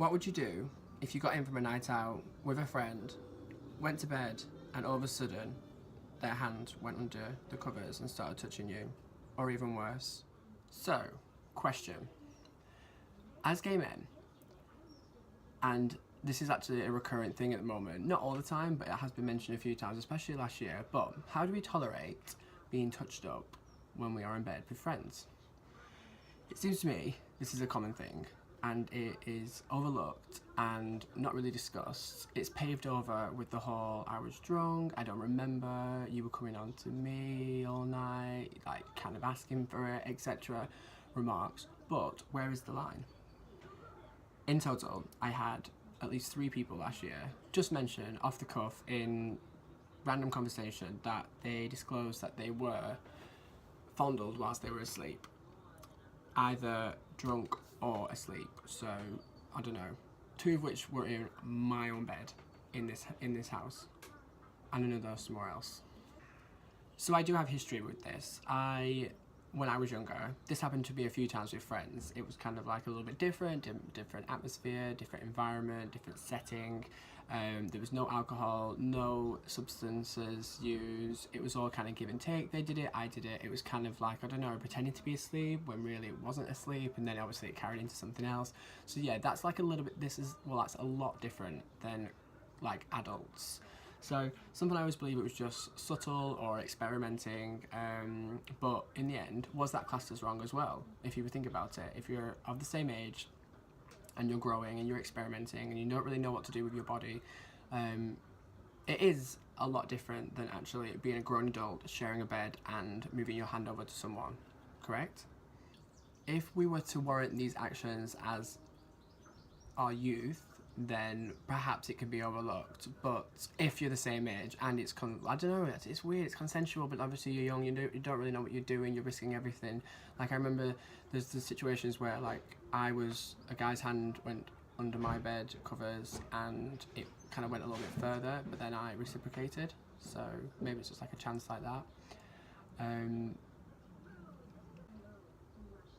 What would you do if you got in from a night out with a friend, went to bed, and all of a sudden their hand went under the covers and started touching you? Or even worse. So, question. As gay men, and this is actually a recurrent thing at the moment, not all the time, but it has been mentioned a few times, especially last year, but how do we tolerate being touched up when we are in bed with friends? It seems to me this is a common thing, and it is overlooked and not really discussed. It's paved over with the whole "I was drunk, I don't remember, you were coming on to me all night," like kind of asking for it, etc. remarks. But where is the line? In total, I had at least 3 people last year just mention off the cuff in random conversation that they disclosed that they were fondled whilst they were asleep, either drunk or asleep. So I don't know, 2 of which were in my own bed in this house, and another somewhere else. So I do have history with this. When I was younger, this happened to me a few times with friends. It was kind of like a little bit different atmosphere, different environment, different setting. There was no alcohol, no substances used. It was all kind of give and take. They did it, I did it. It was kind of like, I don't know, pretending to be asleep when really it wasn't asleep, and then obviously it carried into something else. So yeah, that's like a little bit, that's a lot different than like adults. So something I always believe it was just subtle or experimenting, but in the end, was that classed as wrong as well? If you would think about it, if you're of the same age and you're growing and you're experimenting and you don't really know what to do with your body, it is a lot different than actually being a grown adult, sharing a bed and moving your hand over to someone, correct? If we were to warrant these actions as our youth, then perhaps it could be overlooked. But if you're the same age and it's I don't know, it's weird, it's consensual, but obviously you're young, you don't really know what you're doing, you're risking everything. Like I remember there's the situations where like a guy's hand went under my bed covers and it kind of went a little bit further, but then I reciprocated, so maybe it's just like a chance like that.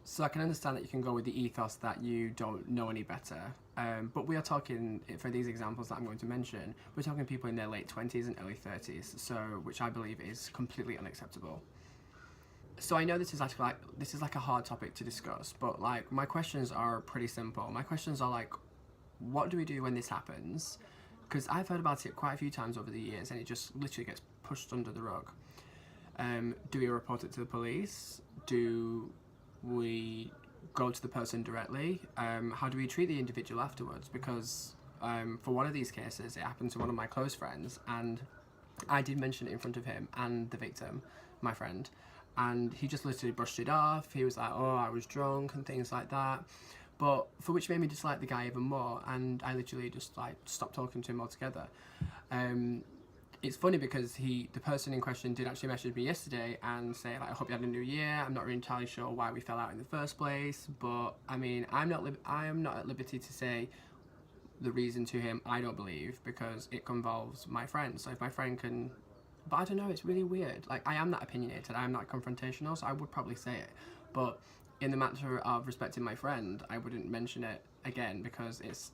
So I can understand that you can go with the ethos that you don't know any better, but we are talking, for these examples that I'm going to mention, we're talking people in their late 20s and early 30s, so which I believe is completely unacceptable. So I know this is like a hard topic to discuss, but like my questions are pretty simple. My questions are like, what do we do when this happens? Because I've heard about it quite a few times over the years, and it just literally gets pushed under the rug. Do we report it to the police? Do we go to the person directly? How do we treat the individual afterwards? Because for one of these cases, it happened to one of my close friends, and I did mention it in front of him and the victim, my friend, and he just literally brushed it off. He was like, "Oh, I was drunk," and things like that. But for which made me dislike the guy even more, and I literally just like stopped talking to him altogether. It's funny because the person in question did actually message me yesterday and say like, "I hope you had a new year. I'm not really entirely sure why we fell out in the first place, but I mean, I am not at liberty to say the reason to him. I don't believe, because it involves my friend. So if my friend can, but I don't know. It's really weird. Like I am not opinionated. I am not confrontational, so I would probably say it, but in the matter of respecting my friend, I wouldn't mention it again because it's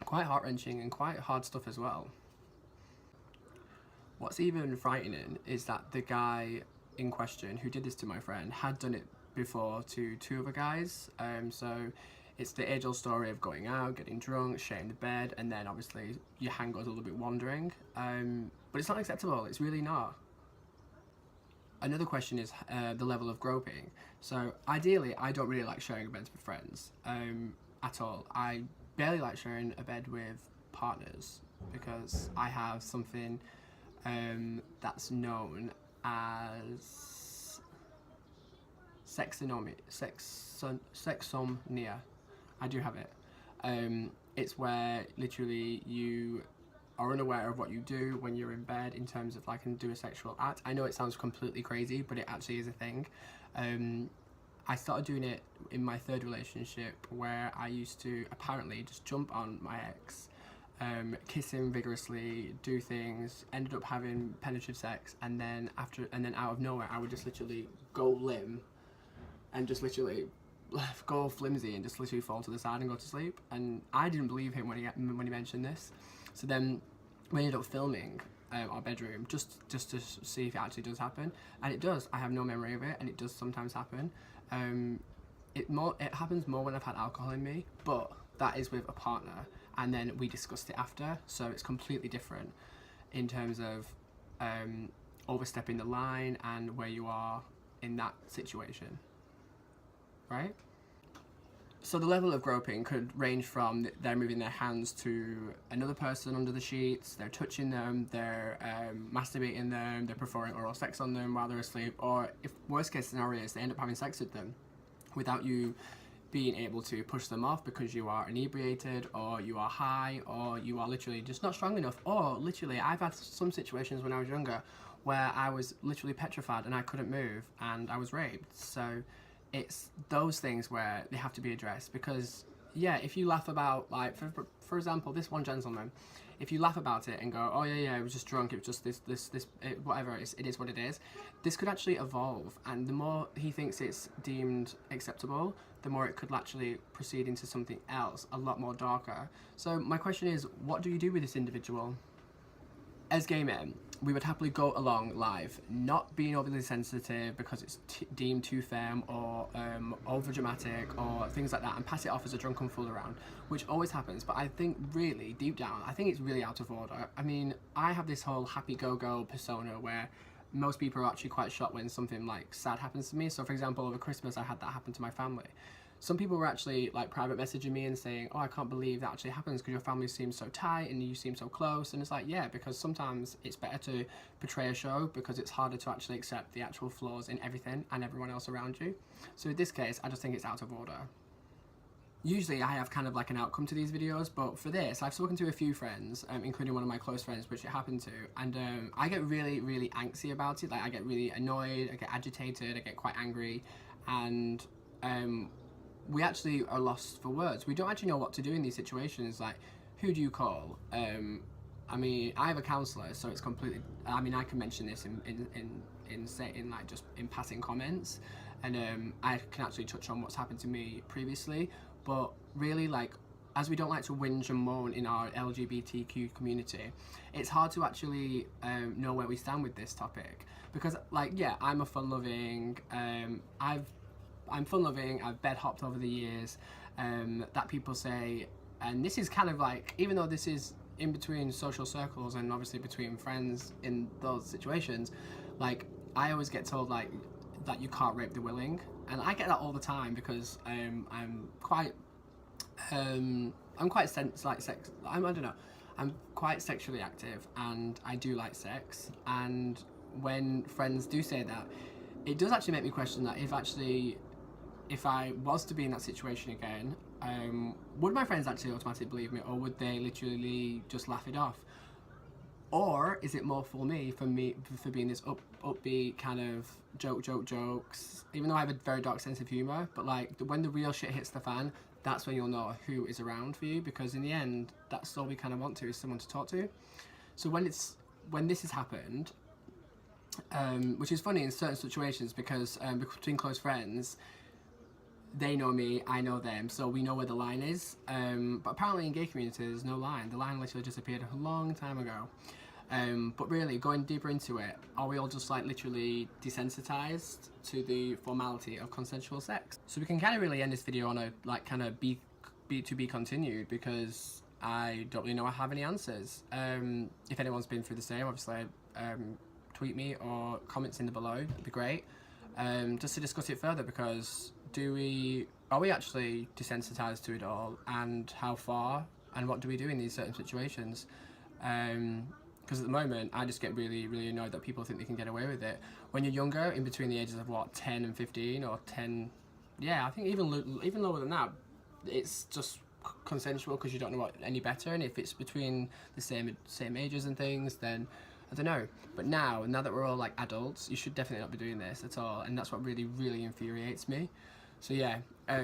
quite heart-wrenching and quite hard stuff as well. What's even frightening is that the guy in question who did this to my friend had done it before to 2 other guys. So it's the age-old story of going out, getting drunk, sharing the bed, and then obviously your hand goes a little bit wandering. But it's not acceptable. It's really not. Another question is the level of groping. So ideally, I don't really like sharing beds with friends at all. I barely like sharing a bed with partners because I have something that's known as sexomnia. I do have it. It's where literally you are unaware of what you do when you're in bed in terms of like do a sexual act. I know it sounds completely crazy, but it actually is a thing. I started doing it in my 3rd relationship, where I used to apparently just jump on my ex, kiss him vigorously, do things, ended up having penetrative sex, and then out of nowhere I would just literally go limp and just literally go flimsy and just literally fall to the side and go to sleep. And I didn't believe him when he mentioned this. So then we ended up filming our bedroom just to see if it actually does happen, and it does. I have no memory of it, and it does sometimes happen. It happens more when I've had alcohol in me, but that is with a partner, and then we discussed it after, so it's completely different in terms of overstepping the line and where you are in that situation, right? So the level of groping could range from they're moving their hands to another person under the sheets, they're touching them, they're masturbating them, they're performing oral sex on them while they're asleep, or if worst case scenario is they end up having sex with them without you being able to push them off because you are inebriated, or you are high, or you are literally just not strong enough. Or literally, I've had some situations when I was younger where I was literally petrified and I couldn't move and I was raped. So it's those things where they have to be addressed, because yeah, if you laugh about, like, for example, this one gentleman, if you laugh about it and go, oh yeah, it was just drunk, it was just this whatever, it is what it is, this could actually evolve, and the more he thinks it's deemed acceptable, the more it could actually proceed into something else, a lot more darker. So my question is, what do you do with this individual? As gay men, we would happily go along live, not being overly sensitive because it's deemed too femme or over dramatic or things like that, and pass it off as a drunken fool around, which always happens. But I think really, deep down, I think it's really out of order. I mean, I have this whole happy-go-go persona where most people are actually quite shocked when something like sad happens to me. So for example, over Christmas, I had that happen to my family. Some people were actually like private messaging me and saying, oh, I can't believe that actually happens because your family seems so tight and you seem so close. And it's like, yeah, because sometimes it's better to portray a show because it's harder to actually accept the actual flaws in everything and everyone else around you. So in this case, I just think it's out of order. Usually I have kind of like an outcome to these videos, but for this, I've spoken to a few friends, including one of my close friends, which it happened to, and I get really, really angsty about it. Like, I get really annoyed, I get agitated, I get quite angry, and we actually are lost for words. We don't actually know what to do in these situations. Like, who do you call? I mean, I have a counsellor, so it's completely, I mean, I can mention this in like just in passing comments, and I can actually touch on what's happened to me previously, but really, like, as we don't like to whinge and moan in our LGBTQ community, it's hard to actually know where we stand with this topic, because, like, yeah, I'm a fun-loving, I'm fun-loving, I've bed-hopped over the years, that people say, and this is kind of like, even though this is in between social circles and obviously between friends in those situations, like, I always get told, like, that you can't rape the willing, and I get that all the time because I'm quite sexually active, and I do like sex, and when friends do say that, it does actually make me question that if I was to be in that situation again, would my friends actually automatically believe me, or would they literally just laugh it off? Or is it more for being this upbeat kind of jokes, even though I have a very dark sense of humour, but like when the real shit hits the fan, that's when you'll know who is around for you, because in the end, that's all we kind of want to, is someone to talk to. So when this has happened, which is funny in certain situations, because between close friends, they know me, I know them, so we know where the line is. But apparently in gay community, there's no line. The line literally disappeared a long time ago. But really, going deeper into it, are we all just like literally desensitized to the formality of consensual sex? So we can kind of really end this video on a like kind of be continued, because I don't really know I have any answers. If anyone's been through the same, obviously tweet me or comments in the below, that'd be great. Just to discuss it further, because are we actually desensitized to it all, and how far, and what do we do in these certain situations? Because at the moment, I just get really, really annoyed that people think they can get away with it. When you're younger, in between the ages of what, 10 and 15, or 10, yeah, I think even lower than that, it's just consensual because you don't know what any better, and if it's between the same ages and things, then I don't know. But now that we're all like adults, you should definitely not be doing this at all, and that's what really, really infuriates me. So yeah,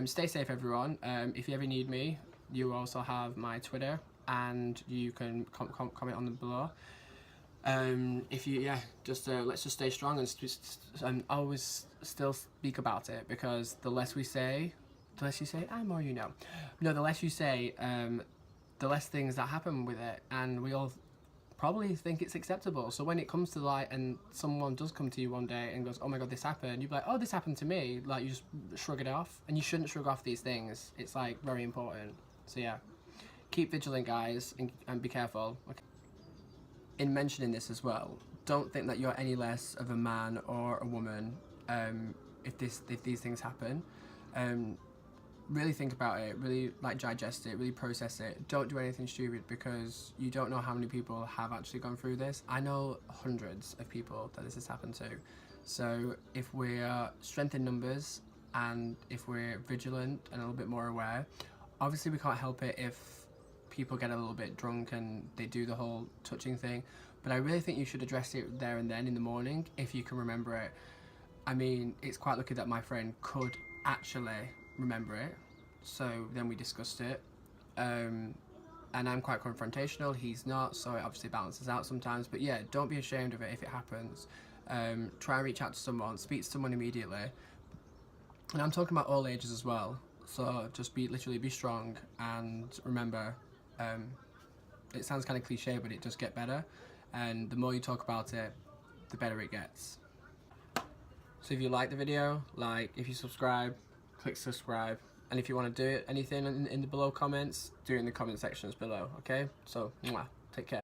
stay safe everyone. If you ever need me, you also have my Twitter, and you can comment on them below. If you, yeah, just let's just stay strong and always still speak about it, because the less we say, the less you say, the more you know. No, the less you say, the less things that happen with it, and we all probably think it's acceptable. So when it comes to light and someone does come to you one day and goes, oh my god, this happened, you'd be like, oh, this happened to me. Like, you just shrug it off, and you shouldn't shrug off these things. It's like very important. So yeah, keep vigilant, guys, and be careful. Okay. In mentioning this as well, don't think that you're any less of a man or a woman if these things happen. Really think about it, really like digest it, really process it. Don't do anything stupid, because you don't know how many people have actually gone through this. I know hundreds of people that this has happened to. So if we're strength in numbers, and if we're vigilant and a little bit more aware, obviously we can't help it if people get a little bit drunk and they do the whole touching thing, but I really think you should address it there and then in the morning if you can remember it. I mean, it's quite lucky that my friend could actually remember it, so then we discussed it, and I'm quite confrontational, he's not, so it obviously balances out sometimes. But yeah, don't be ashamed of it if it happens. Try and reach out to someone, speak to someone immediately, and I'm talking about all ages as well, so just literally be strong, and remember, it sounds kind of cliche, but it does get better, and the more you talk about it, the better it gets. So if you like the video, if you subscribe, click subscribe, and if you want to do anything in the below comments, do it in the comment sections below, okay? So, mwah, take care.